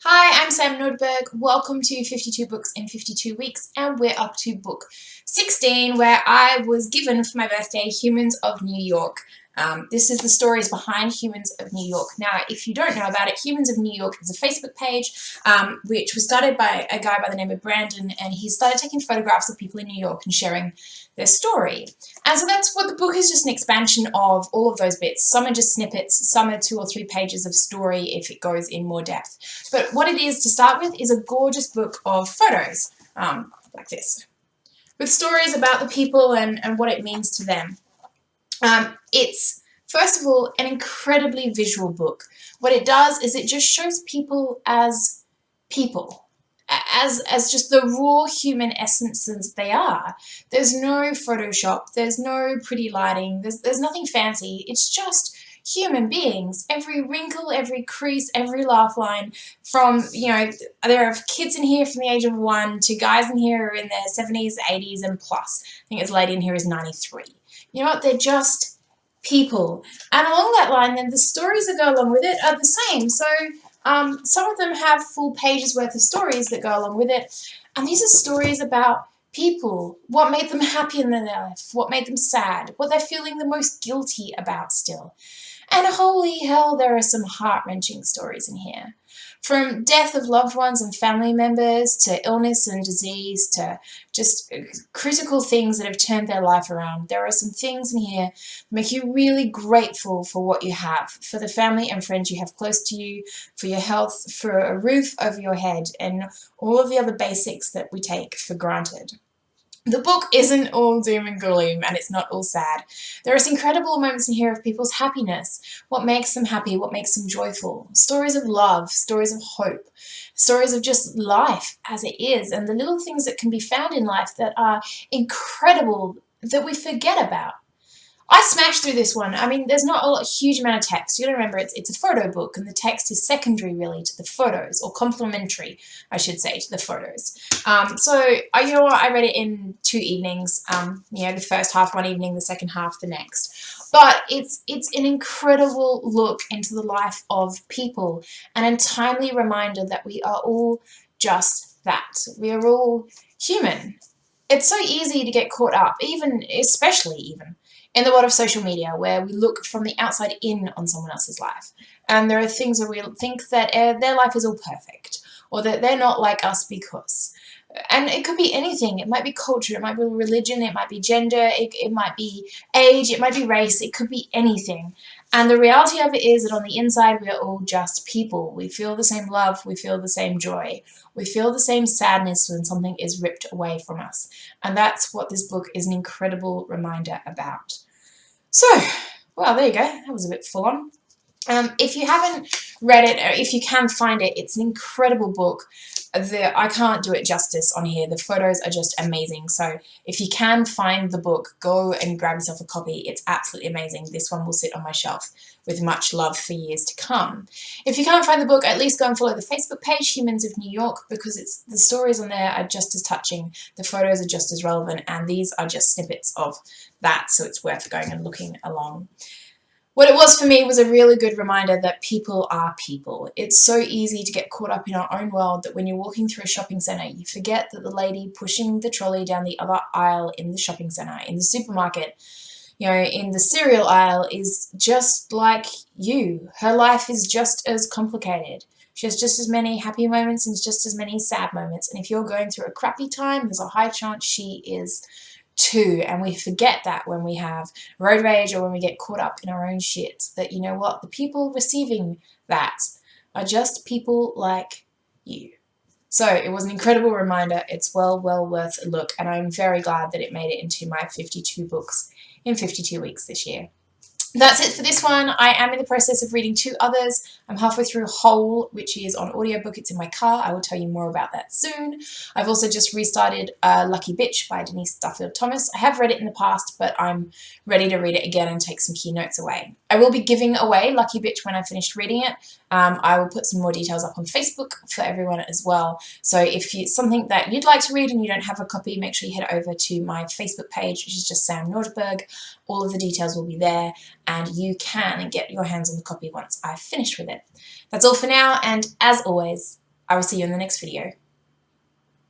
Hi, I'm Sam Nordberg. Welcome to 52 Books in 52 Weeks, and we're up to book 16, where I was given for my birthday Humans of New York. This is the stories behind Humans of New York. Now, if you don't know about it, Humans of New York is a Facebook page which was started by a guy by the name of Brandon, and he started taking photographs of people in New York and sharing their story. And so that's what the book is, just an expansion of all of those bits. Some are just snippets, some are 2 or 3 pages of story if it goes in more depth. But what it is to start with is a gorgeous book of photos, like this, with stories about the people and what it means to them. It's, first of all, an incredibly visual book. What it does is it just shows people, as just the raw human essences they are. There's no Photoshop, there's no pretty lighting, there's nothing fancy. It's just human beings. Every wrinkle, every crease, every laugh line, from, there are kids in here from the age of 1 to guys in here who are in their 70s, 80s and plus. I think this lady in here is 93. You know what? They're just people. And along that line, then, the stories that go along with it are the same. So some of them have full pages worth of stories that go along with it. And these are stories about people, what made them happy in their life, what made them sad, what they're feeling the most guilty about still. And holy hell, there are some heart-wrenching stories in here. From death of loved ones and family members, to illness and disease, to just critical things that have turned their life around. There are some things in here that make you really grateful for what you have, for the family and friends you have close to you, for your health, for a roof over your head, and all of the other basics that we take for granted. The book isn't all doom and gloom, and it's not all sad. There are some incredible moments in here of people's happiness, what makes them happy, what makes them joyful, stories of love, stories of hope, stories of just life as it is, and the little things that can be found in life that are incredible that we forget about. I smashed through this one. I mean, there's not a huge amount of text. You got to remember, it's a photo book, and the text is secondary, really, to the photos, or complementary, I should say, to the photos. You know what? I read it in 2 evenings. The first half one evening, the second half the next. But it's an incredible look into the life of people, and a timely reminder that we are all just that. We are all human. It's so easy to get caught up, especially in the world of social media, where we look from the outside in on someone else's life. And there are things where we think that their life is all perfect, or that they're not like us because. And it could be anything. It might be culture, it might be religion, it might be gender, it might be age, it might be race, it could be anything. And the reality of it is that on the inside, we are all just people. We feel the same love, we feel the same joy, we feel the same sadness when something is ripped away from us. And that's what this book is an incredible reminder about. So, well, there you go. That was a bit full on. If you haven't read it, or if you can find it, it's an incredible book. I can't do it justice on here. The photos are just amazing. So if you can find the book, go and grab yourself a copy. It's absolutely amazing. This one will sit on my shelf with much love for years to come. If you can't find the book, at least go and follow the Facebook page, Humans of New York, because the stories on there are just as touching, the photos are just as relevant, and these are just snippets of that, so it's worth going and looking along. What it was for me was a really good reminder that people are people. It's so easy to get caught up in our own world that when you're walking through a shopping centre, you forget that the lady pushing the trolley down the other aisle in the shopping centre, in the supermarket, in the cereal aisle, is just like you. Her life is just as complicated. She has just as many happy moments and just as many sad moments. And if you're going through a crappy time, there's a high chance she is too. And we forget that when we have road rage or when we get caught up in our own shit, that, you know what, the people receiving that are just people like you. So it was an incredible reminder. It's well worth a look, and I'm very glad that it made it into my 52 books in 52 weeks this year. That's it for this one. I am in the process of reading 2 others. I'm halfway through Whole, which is on audiobook. It's in my car. I will tell you more about that soon. I've also just restarted Lucky Bitch by Denise Duffield Thomas. I have read it in the past, but I'm ready to read it again and take some key notes away. I will be giving away Lucky Bitch when I've finished reading it. I will put some more details up on Facebook for everyone as well. So if it's something that you'd like to read and you don't have a copy, make sure you head over to my Facebook page, which is just Sam Nordberg. All of the details will be there, and you can get your hands on the copy once I've finished with it. That's all for now, and as always, I will see you in the next video.